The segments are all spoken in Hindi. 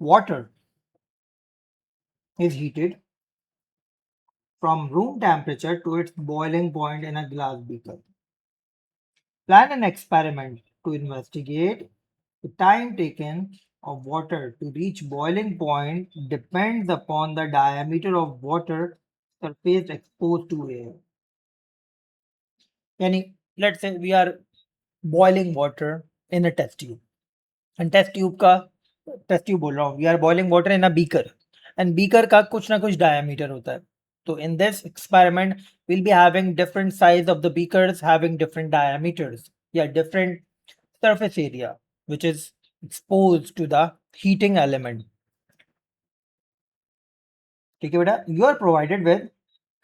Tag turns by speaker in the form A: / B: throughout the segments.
A: water is heated from room temperature to its boiling point in a glass beaker. Plan an experiment to investigate the time taken of water to reach boiling point depends upon the diameter of water surface exposed to air. Yani, let's say we are boiling water in a test tube. And test tube बोल रहा हूँ, we are boiling water in a beaker and beaker का कुछ ना कुछ डायमीटर होता है. तो in this experiment we'll be having different size of the beakers having different diameters, yeah, different surface area which is exposed to the heating element. ठीक है बेटा, you are provided with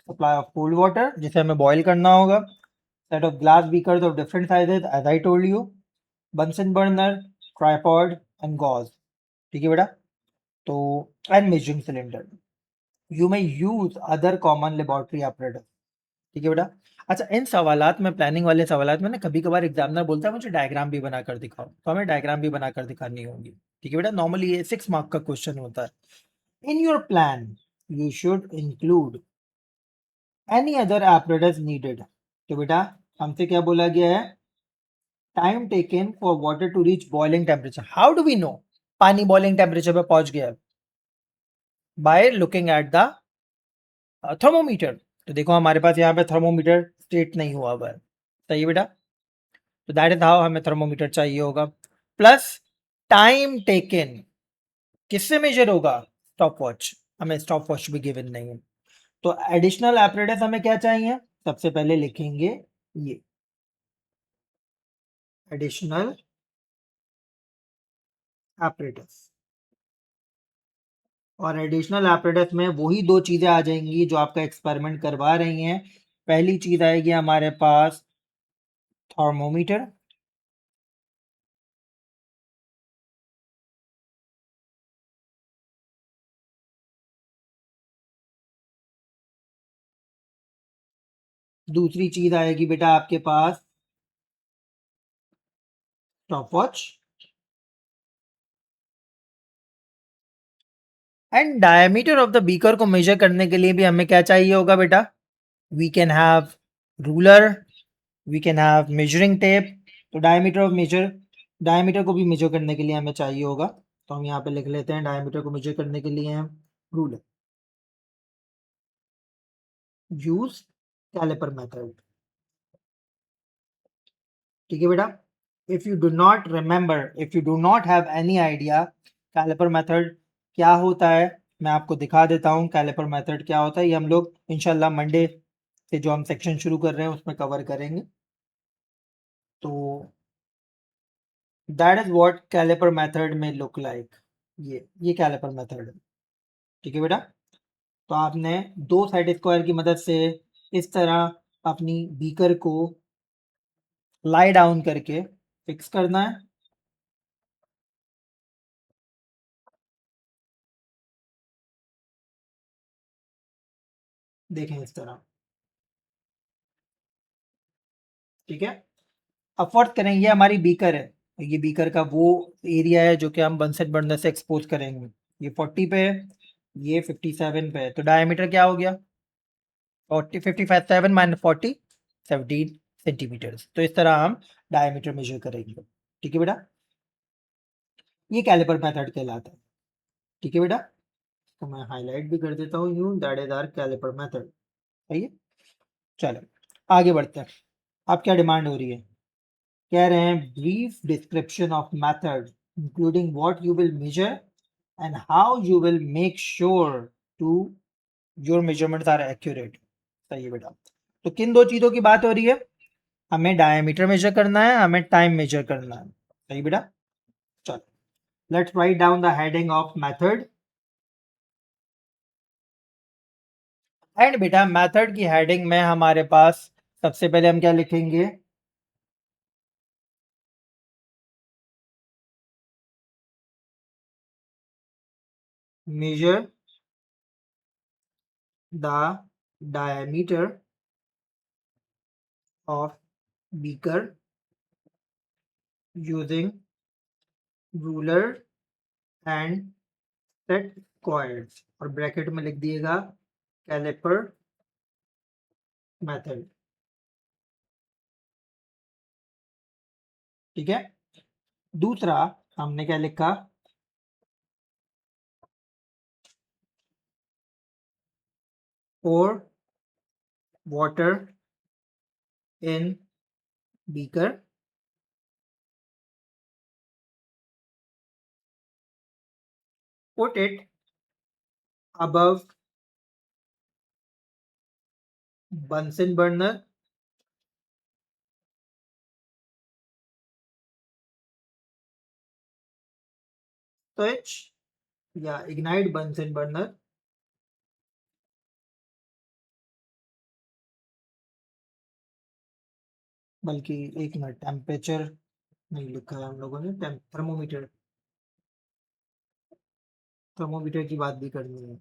A: supply of cold water जिसे हमें बॉईल करना होगा, set of glass beakers of different sizes as I told you, Bunsen burner, tripod and gauze. ठीक है बेटा, तो and measuring cylinder. You may use other common laboratory apparatus. ठीक है बेटा. अच्छा, इन सवालात में, प्लानिंग वाले सवालात में ना कभी कभार एग्जामिनर बोलता है मुझे डायग्राम भी बनाकर दिखाओ, तो हमें डायग्राम भी बनाकर दिखानी होगी. ठीक है बेटा, नॉर्मली ये 6 मार्क का क्वेश्चन होता है. In your plan you should include any other apparatus needed. तो बेटा हमसे क्या बोला गया है, time taken for water to reach boiling temperature. How do we know पानी बॉइलिंग टेम्परेचर पे पहुंच गया है? By looking at the thermometer. तो देखो हमारे पास यहाँ पे थर्मोमीटर स्टेट नहीं हुआ हुआ है, सही है बेटा. तो दैट इज हाउ हमें थर्मोमीटर चाहिए होगा. प्लस टाइम टेकन किससे मेजर होगा? Stop watch. हमें स्टॉप वॉच भी गिवन नहीं है. तो एडिशनल एपरेटस हमें क्या चाहिए? सबसे पहले लिखेंगे ये एडिशनल एपरेटस. और एडिशनल एपरेटस में वही दो चीजें आ जाएंगी जो आपका एक्सपेरिमेंट करवा रही हैं. पहली चीज आएगी हमारे पास थर्मोमीटर. दूसरी चीज आएगी बेटा आपके पास stopwatch. And diameter of the beaker को मेजर करने के लिए भी हमें क्या चाहिए होगा बेटा? We can have ruler, we can have measuring tape. तो डायमीटर को भी मेजर करने के लिए हमें चाहिए होगा. तो हम यहाँ पे लिख लेते हैं डायमीटर को मेजर करने के लिए हम रूलर. Use caliper method. ठीक है बेटा. If you do not remember, if you do not have any idea caliper method क्या होता है, मैं आपको दिखा देता हूँ कैलिपर मेथड क्या होता है. ये हम लोग इंशाल्लाह मंडे से जो हम सेक्शन शुरू कर रहे हैं उसमें कवर करेंगे. तो that is what caliper method में लुक लाइक. ये कैलिपर मेथड है. ठीक है बेटा. तो आपने दो साइड स्क्वायर की मदद से इस तरह अपनी बीकर को लाई डाउन करके फिक्स करना है. देखें इस तरह. ठीक है. अब फर्स्ट करें, ये हमारी बीकर है. ये बीकर का वो एरिया है जो कि हम बंसेट बर्नर से एक्सपोज करेंगे. ये 40 पे है, ये 57 पे है. तो डायमीटर क्या हो गया? 40, 55, 7 माइनस 40, 17 सेंटीमीटर. तो इस तरह हम डायमीटर मेजर करेंगे. ठीक है बेटा, ये कैलिपर मेथड कहलाता है. ठीक है बेटा, तो मैं हाईलाइट भी कर देता हूँ यूं, that is our caliper method. सही है. चलो आगे बढ़ते हैं. आप क्या डिमांड हो रही है? कह रहे हैं brief description of method including what you will measure and how you will make sure to your measurements are accurate. सही है बेटा. तो किन दो चीजों की बात हो रही है? हमें डायमीटर मेजर करना है, हमें टाइम मेजर करना है. सही बेटा. चलो let's write down the heading of method. And बेटा मेथड की हेडिंग में हमारे पास सबसे पहले हम क्या लिखेंगे? measure the diameter of beaker using ruler and set squares और ब्रैकेट में लिख दिएगा कैलिपर मेथड। ठीक है, दूसरा हमने क्या लिखा, pour water in beaker, put it above Bunsen burner, switch या ignite Bunsen burner, बल्कि एक मिनट, टेम्परेचर नहीं लिखा है हम लोगों ने, थर्मोमीटर, थर्मोमीटर की बात भी करनी है।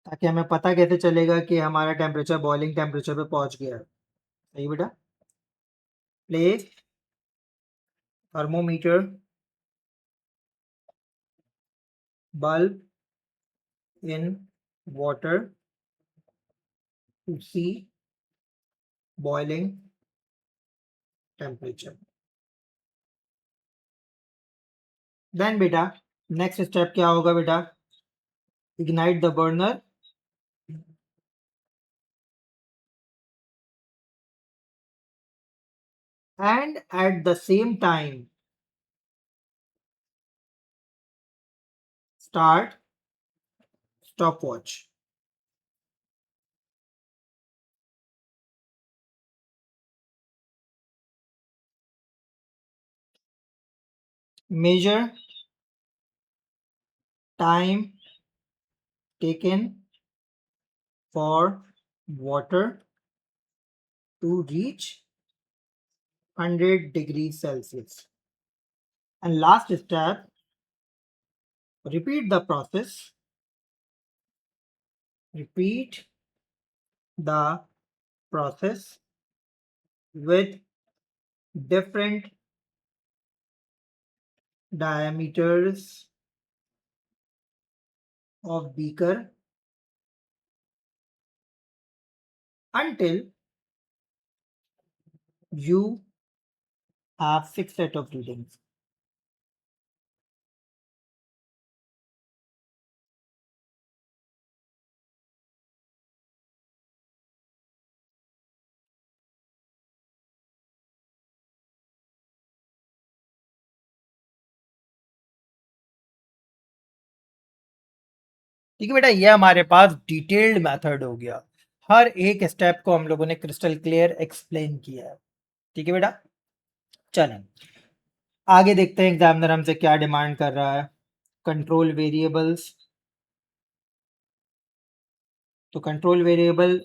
A: ताकि हमें पता कैसे चलेगा कि हमारा टेम्परेचर बॉइलिंग टेम्परेचर पे पहुंच गया है। सही बेटा, place thermometer bulb in water to see boiling temperature। Then बेटा नेक्स्ट स्टेप क्या होगा बेटा, ignite the burner and at the same time start stopwatch। measure time taken for water to reach 100 degrees Celsius, and last step, repeat the process, repeat the process with different diameters of beaker until you have 6 set of readings। ठीक है बेटा, ये हमारे पास डिटेल्ड मेथड हो गया, हर एक स्टेप को हम लोगों ने क्रिस्टल क्लियर एक्सप्लेन किया है। ठीक है बेटा, चलें आगे देखते हैं एग्जामिनर हमसे क्या डिमांड कर रहा है। कंट्रोल वेरिएबल्स, तो कंट्रोल वेरिएबल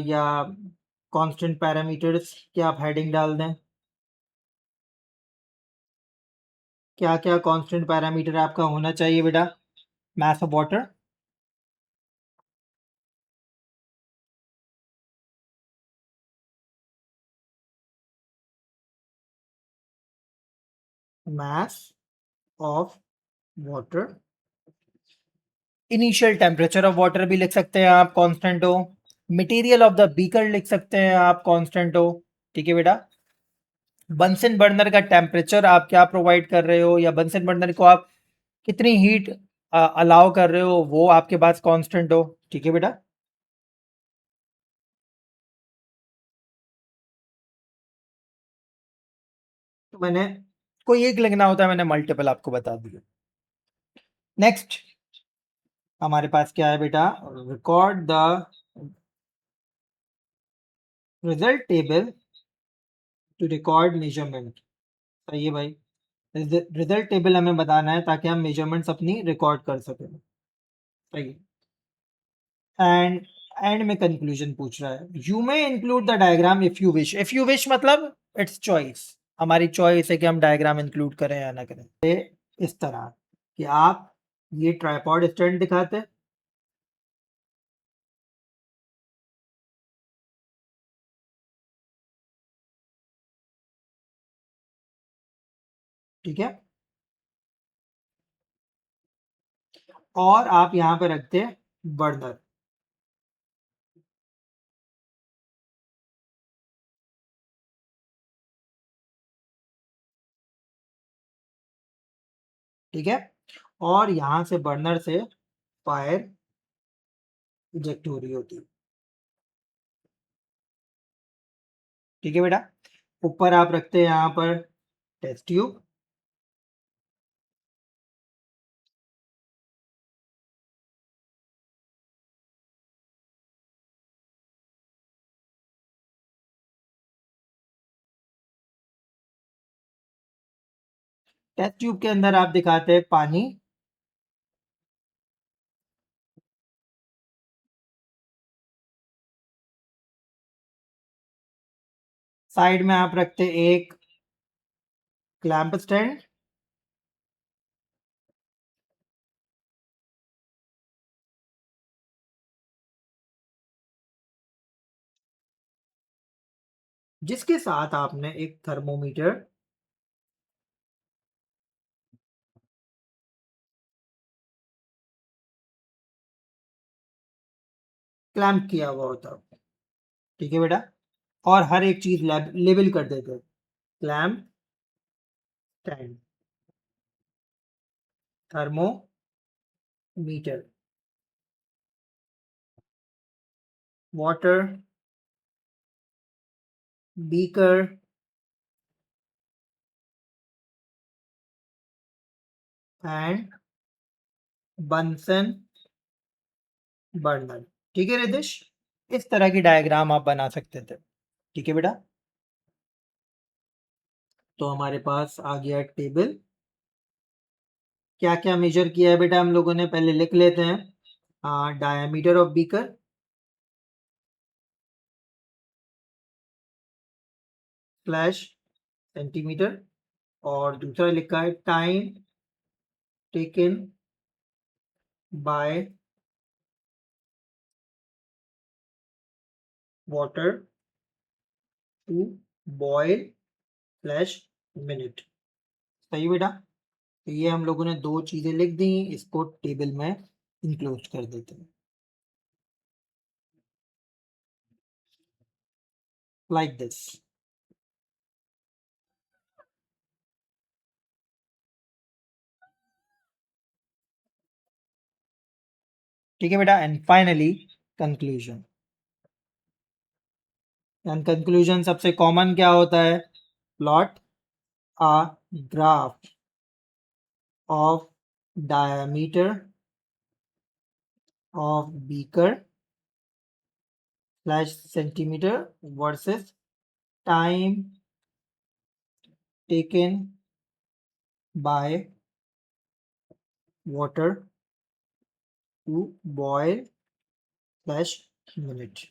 A: या कांस्टेंट पैरामीटर्स की आप हेडिंग डाल दें। क्या क्या कांस्टेंट पैरामीटर आपका होना चाहिए बेटा, mass of water, mass of water, initial temperature of water भी लिख सकते हैं आप कांस्टेंट हो, मटेरियल ऑफ द बीकर लिख सकते हैं आप कांस्टेंट हो। ठीक है बेटा, बंसन बर्नर का टेम्परेचर आप क्या प्रोवाइड कर रहे हो या बंसन बर्नर को आप कितनी हीट अलाउ कर रहे हो वो आपके पास कांस्टेंट हो। ठीक है बेटा, तो मैंने कोई एक लिखना होता है, मैंने मल्टीपल आपको बता दिया। नेक्स्ट हमारे पास क्या है बेटा, record the result table to record measurement. सही है भाई, रिजल्ट टेबल हमें बताना है ताकि हम मेजरमेंट्स अपनी रिकॉर्ड कर सकें। सही है, एंड एंड में कंक्लूजन पूछ रहा है, you may include the diagram if you wish. If you wish मतलब इट्स चॉइस, हमारी चॉइस है कि हम डायग्राम इंक्लूड करें या ना करें। इस तरह कि आप ये ट्राइपॉड स्टैंड दिखाते, ठीक है, और आप यहाँ पे रखते हैं बर्नर। ठीक है, और यहाँ से बर्नर से फायर इजेक्ट हो रही होती है। ठीक है बेटा, ऊपर आप रखते हैं यहाँ पर टेस्ट ट्यूब। टेस्ट ट्यूब के अंदर आप दिखाते हैं पानी, साइड में आप रखते हैं एक क्लैंप स्टैंड, जिसके साथ आपने एक थर्मोमीटर क्लैंप किया हुआ होता है। ठीक है बेटा, और हर एक चीज लेबल कर देते हैं, clamp stand, thermometer, water beaker and Bunsen burner. ठीक है रितेश, इस तरह की डायग्राम आप बना सकते थे। ठीक है बेटा, तो हमारे पास आ गया टेबल। क्या क्या मेजर किया है बेटा हम लोगों ने, पहले लिख लेते हैं। Diameter of beaker, slash centimetre, और दूसरा लिखा है time taken by water to boil slash minute. सही बेटा, तो ये हम लोगों ने दो चीजें लिख दी, इसको टेबल में इंक्लूड कर देते हैं लाइक दिस। ठीक है बेटा, and finally conclusion. And conclusion सबसे कॉमन क्या होता है, plot a graph of diameter of beaker slash centimeter versus time taken by water to boil slash minute.